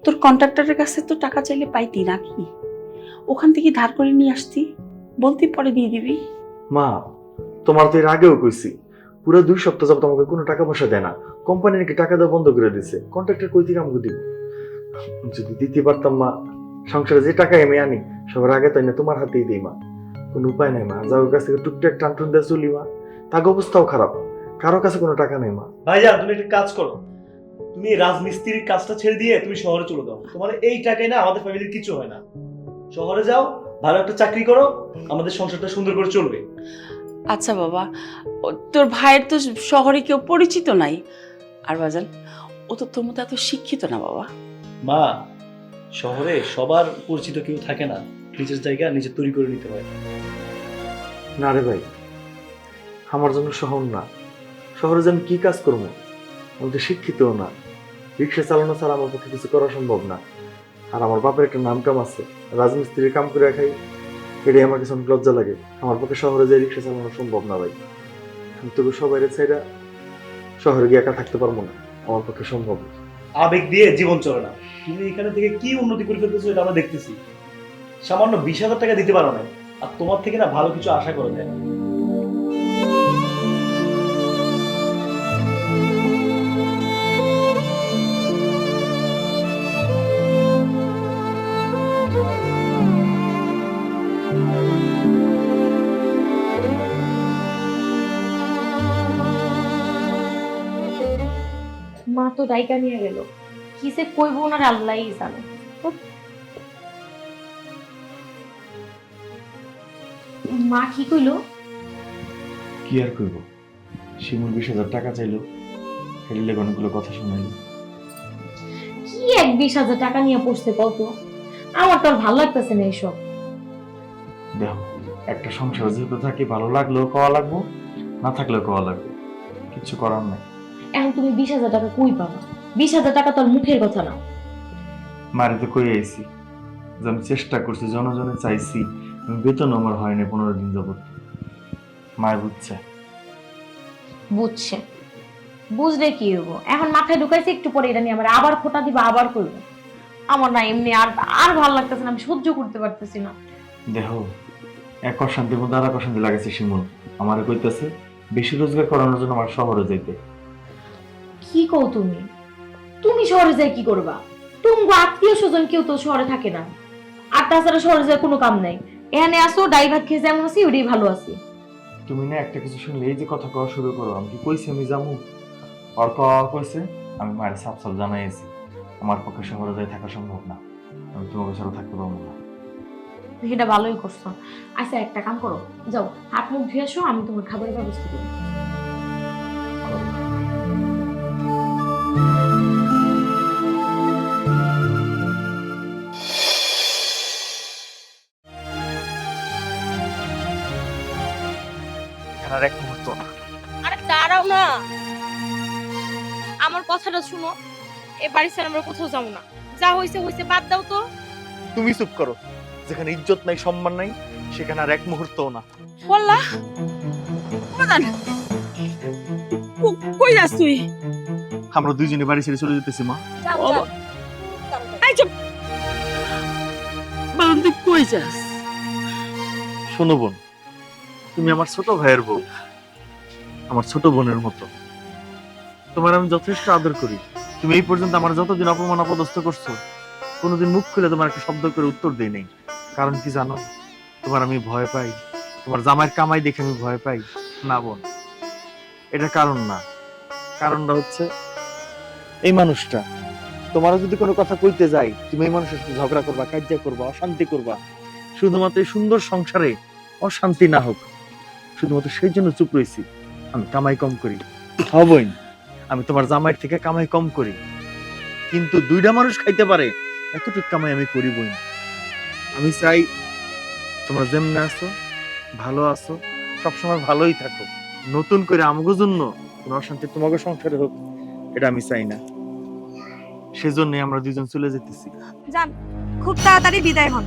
তোর কন্ট্রাক্টরের কাছে তো টাকা চাইলে পাইতি নাকি? ওখান থেকে ধার করে নিয়ে আসতি, বলতি পরে দিয়ে দিবি। মা, তোমার তো এর আগেও কইছি, পুরো 2 সপ্তাহ যাবত আমাকে কোনো টাকা পয়সা দেয় না। কোম্পানি নাকি টাকা দেওয়া বন্ধ করে দিছে। কন্ট্রাক্টর কই থেকে আমাকে দিব? যদি দিতে পারতাম মা, সংসারে যে টাকা আমি আনি সবার আগে তাই না তোমার হাতেই দিই মা। কোনো উপায় নাই মা, যাওয়ার কাছ থেকে টুকটাক টানটুন দিয়ে চলি মা। তাকে অবস্থাও খারাপ, কারো কাছে কোনো টাকা নেই মা। ভাইজান, তুমি একটা কাজ করো, তুমি রাজমিস্ত্রির কাজটা ছেড়ে দিয়ে তুমি শহরে চলে যাও। তোমার এই টাকায় না আমাদের ফ্যামিলির কিছু হয় না। শহরে যাও, ভালো একটা চাকরি করো, আমাদের সংসারটা সুন্দর করে চলবে। আচ্ছা বাবা, তোর ভাইয়ের তো শহরে কেউ পরিচিত নাই। আর বাজান, ও তো তোর মতো এত শিক্ষিত না বাবা। মা, শহরে সবার পরিচিত কেউ থাকে না, নিজের জায়গা নিজে তৈরি করে নিতে হয়। না রে ভাই, আমার জন্য শহর না। শহরে যে আমি কি কাজ করবো? আমি তো শিক্ষিতও না, রিক্সা চালানো ছাড়া আমার পক্ষে কিছু করা সম্ভব না। আর আমার বাপের একটা নাম কাম আছে, রাজমিস্ত্রির কাম করে খাই, এটাই আমার কাছে অনেক লজ্জা লাগে। আমার পক্ষে শহরে যে রিক্সা চালানো সম্ভব না ভাই। আমি তবু সবাই ছাইরা শহরে গিয়ে একা থাকতে পারবো না, আমার পক্ষে সম্ভব না। আবেগ দিয়ে জীবন চলে না। তুমি এখানে থেকে কি উন্নতি করে ফেলতেছো এটা আমরা দেখতেছি। সামান্য 20,000 টাকা দিতে পারো না, আর তোমার থেকে না ভালো কিছু আশা করা যায় না। মা তো ডাইকা নিয়ে গেল, কি সে কইব না আল্লাহই জানে। মা কি কইলো? কি আর করবো, শিমুল 20,000 টাকা চাইলো, হেলিলে অনেকগুলো কথা শোনাইলো। কি 20,000 টাকা নিয়ে পড়ছে কত? আমার তো আর ভালো লাগতেছে না এইসব। দেখো, একটা সংসার যেহেতু থাকি, ভালো লাগলেও কওয়া লাগবো, না থাকলেও কওয়া লাগবে, কিছু করার নাই। এখন তুমি 20,000 টাকা কই পাবা? 20,000 টাকা তো আর মুখের কথা না। মারে তো কই আইছি যে আমি চেষ্টা করছি, জনজনে চাইছি, আমি বেতন আমার হয়নি 15 দিন যাবত। মায়ের বুঝছে। বুঝছে, বুঝলে কি হবো? এখন মাথায় ঢুকাইছে, একটু পরে এটা নিয়ে আমার আবার খোটা দিবা, আবার করবো। আমার না এমনি আর আর ভালো লাগতেছে না, আমি সহ্য করতে পারতেছি না। দেখো, এক অশান্তির মধ্যে আর এক অশান্তি লাগাইছে শিমুল। আমারে কইতেছে বেশি রোজগার করানোর জন্য আমার শহরে যাইতে। কি কও তুমি? তুমি শহরে যাই কি করবা? তুমি আত্মীয় স্বজন কেউ তো শহরে থাকে না, আর তাছাড়া শহরে যায় কোনো কাম নাই। এখানে আসো, ডাই ভাত খেয়ে যেমন আছি ওটাই ভালো আছি। তুমি না একটা কিছু শুনলে এই যে কথা কওয়া শুরু করো। আমি কি কইছি আমি যাবো? আর কওয়া কইছে, আমি মায়ের সাফ সাফ জানাইছি আমার পক্ষে শহরে যাই থাকা সম্ভব না, আমি তোমাকে ছাড়া থাকতে পারবো না। এটা ভালোই করছো। আচ্ছা, একটা কাম করো, যাও হাত মুখ ধুয়ে আসো, আমি তোমার খাবারের ব্যবস্থা করি। আর এক মুহূর্ত না। আরে দাঁড়াও না, আমার কথাটা শুনো। এ বাড়ি ছেড়ে আমরা কোথাও যাবো না। যা হইছে হইছে, বাদ দাও তো। তুমি চুপ করো। যেখানে ইজ্জত নাই, সম্মান নাই, সেখানে আর এক মুহূর্তও না। বললা বাজান, কই যাস তুই? আমরা দুইজনে বাড়ি ছেড়ে চলে যেতেছি মা। যাও, ও, যাও। এই চুপ। বাজান, তুই কই যাস? শোনো বোন, তুমি আমার ছোট ভাইয়ের বউ, আমার ছোট বোনের মতো। তোমার আমি যথেষ্ট আদর করি। তুমি এই পর্যন্ত আমার যতদিন অপমান অপদস্থ করছো, কোনোদিন মুখ খুলে তোমার একটা শব্দ করে উত্তর দেই নাই। কারণ কি জানো? তোমার আমি ভয় পাই, তোমার জামাইয়ের কামাই দেখে আমি ভয় পাই। না বোন, এটা কারণ না। কারণটা হচ্ছে এই মানুষটা। তোমারও যদি কোনো কথা কইতে যাই, তুমি এই মানুষের সাথে ঝগড়া করবা, কাজিয়া করবা, অশান্তি করবা। শুধুমাত্র এই সুন্দর সংসারে অশান্তি না হোক, শুধুমাত্র সেই জন্য চুপ রয়েছি। আমি কামাই কম করি, হবই। আমি তোমার জামাইয়ের থেকে কামাই কম করি, কিন্তু 2টা মানুষ খাইতে পারে এতটুকু কামাই আমি করিবই না। আমি চাই তোমরা যেমন আছো, ভালো আছো, সবসময় ভালোই থাকো। নতুন করে আমাকে জন্য কোনো অশান্তি তোমাকে সংসারে হোক, এটা আমি চাই না। সেজন্যই আমরা দুজন চলে যেতেছি। যান, খুব তাড়াতাড়ি বিদায় হন।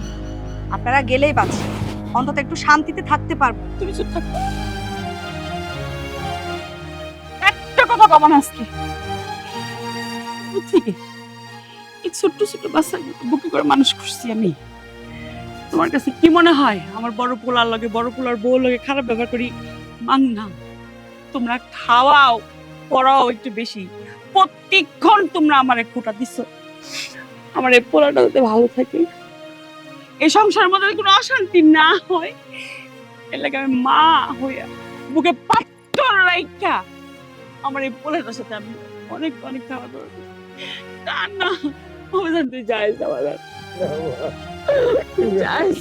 আপনারা গেলেই বাঁচি, অন্তত একটু শান্তিতে থাকতে পারবো। তুমি চুপ থাক। একটা কথা কবা না আজকে। থেকে এই ছোট্ট ছোট্ট বাচ্চাগুলো বুকে করে মানুষ করছি আমি। তোমার কাছে কি মনে হয় আমার বড় পোলার লগে বড় পোলার বউ লগে খারাপ ব্যবহার করি? মান না, তোমরা খাওয়াও পড়াও একটু বেশি, প্রত্যেকক্ষণ তোমরা আমারে খোটা দিচ্ছ। আমার এই পোলাটা যাতে ভালো থাকে, এই সংসারের মধ্যে কোনো অশান্তি না হয়, এর লাগে আমি মা হইয়া বুকে পাথর রাইখা আমার এই পোলাটার সাথে আমি অনেক অনেক খাওয়া দাওয়া করি। তা না অবদান তুই যাইস আমার যাইস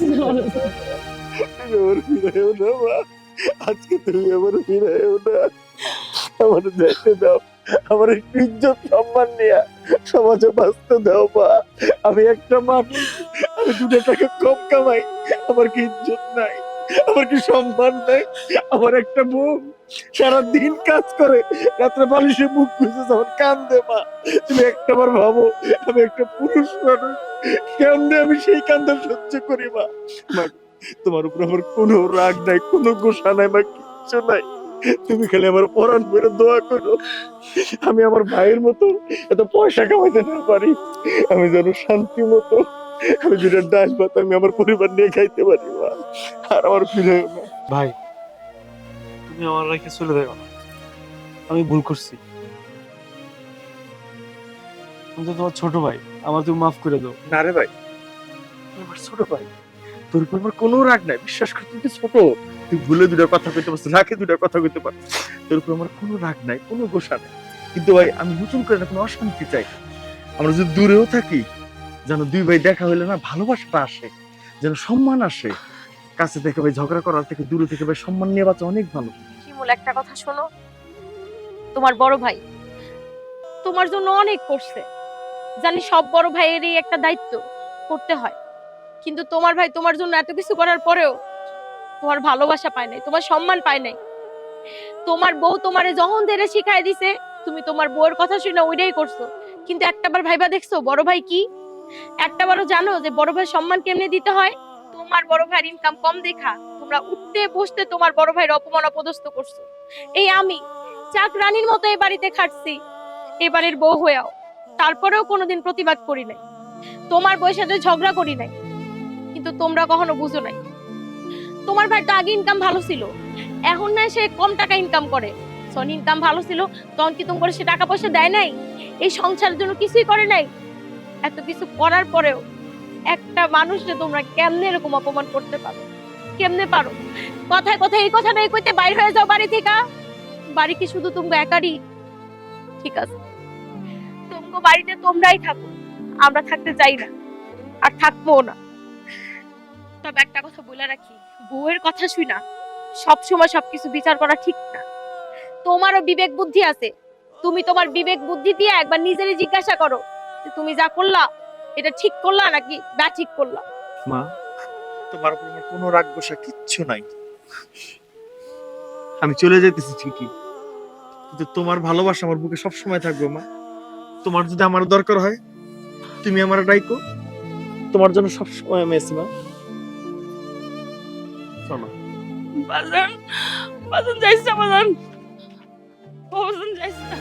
আজকে তুমি আমার ফিরাইও না, আমার যেতে দাও, আমার একটু ইজ্জত সম্মান নিয়ে সমাজে বাঁচতে দাও মা। আমি একটা মানুষ, আমি 2 টাকা কম কামাই, আমার কি ইজ্জত নাই, আমার কি সম্মান নাই? আমার একটা বোন সারাদিন কাজ করে, রাত্রে বালিশে মুখ খুঁজে যখন কান্দে মা, তুমি একটাবার ভাবো আমি একটা পুরুষ মানুষ, কেমনে আমি সেই কান্দা সহ্য করি মা? মা, তোমার উপর আমার কোনো রাগ নাই, কোনো গোসা নাই মা, কিচ্ছু নাই। তুমি খালি আমার পরাণ করে দোয়া করো, আমি আমার ভাইয়ের মতো এত পয়সা কামাইতে না পারি, আমি যেন শান্তি মতো আমি যেটা ডাল ভাত আমি আমার পরিবার নিয়ে খাইতে পারি মা। আর আমার ফিরে না ভাই, তুমি আমার রেখে চলে যাও না, আমি ভুল করছি, আমি তো তোমার ছোট ভাই, আমার তুমি মাফ করে দাও। না রে ভাই, তুই আমার ছোট ভাই, তোর উপর আমার কোনো রাগ নাই, বিশ্বাস কর, তুই ছোট, তুই ভুলে 2টা কথা কইতে পারছিস, রাখে 2টা কথা কইতে পারছিস, তোর উপর আমার কোনো রাগ নাই, কোনো গোসা নাই। কিন্তু ভাই আমি নতুন করে না কোনো অশান্তি চাই, আমরা যদি দূরেও থাকি যেন 2 ভাই দেখা হইলে না ভালোবাসাটা আসে, যেন সম্মান আসে। কাছে থেকে ভাই ঝগড়া করার থেকে দূরে থেকে ভাই সম্মান নিয়ে বাঁচা অনেক ভালো। শিমুল, একটা কথা শোনো, তোমার বড় ভাই তোমার জন্য অনেক করছে, জানি সব বড় ভাইয়েরই একটা দায়িত্ব করতে হয়, কিন্তু তোমার ভাই তোমার জন্য এত কিছু করার পরেও তোমার ভালোবাসা পায় নাই, তোমার সম্মান পায় নাই। তোমার বউ তোমারে যখন ধরে শিখাই দিছে, তুমি তোমার বউয়ের কথা শুনে ওইটাই করছো, কিন্তু একটাবার ভাইবা দেখছো বড় ভাই কি? একটাবারও জানো যে বড় ভাই সম্মান কেমনে দিতে হয়? তোমার বড় ভাইয়ের ইনকাম কম দেখা তোমরা উঠতে বসতে তোমার বড় ভাইয়ের অপমান অপদস্থ করছো। এই আমি চাকরানির মতো এই বাড়িতে খাটছি, এই বাড়ির বউ হয়েও, তারপরেও কোনোদিন প্রতিবাদ করি নাই, তোমার বউয়ের সাথে ঝগড়া করি নাই, কিন্তু তোমরা কখনো বুঝো নাই। তোমার ভাই তো আগে ইনকাম ভালো ছিল, এখন না সে কম টাকা ইনকাম করে, সনি ইনকাম ভালো ছিল তখন কি তোমার সে টাকা পয়সা দেয় নাই? এই সংসারের জন্য কিছুই করে নাই? এত কিছু করার পরেও একটা মানুষকে তোমরা কেমনে এরকম অপমান করতে পারো? কেমনে পারো? কথায় কথায় এই কথা নাই কইতে বাইর হয়ে যাও বাড়ি থেকে। বাড়ি কি শুধু তুমি একারই? ঠিক আছে, তোমাকে বাড়িতে তোমরাই থাকো, আমরা থাকতে চাই না, আর থাকবো না। তবে একটা কথা বলে রাখি, বউয়ের কথা শুই না সবসময় সবকিছু বিচার করা ঠিক না। তোমারও বিবেক বুদ্ধি আছে, তুমি তোমার বিবেক বুদ্ধি দিয়ে একবার নিজেরই জিজ্ঞাসা করো যে তুমি যা করলা এটা ঠিক করলা নাকি বা ঠিক করলা। মা, তোমার উপর আমার কোনো রাগ গোসা কিচ্ছু নাই, আমি চলে যেতেছি ঠিকই, কিন্তু তোমার ভালোবাসা আমার বুকে সবসময় থাকবে মা। তোমার যদি আমার দরকার হয় তুমি আমার ডাইকো, তোমার জন্য সবসময় আমি আছি মা। চলো। বাজান, বাজান যাইস না, বাজান, বাজান যাইস না।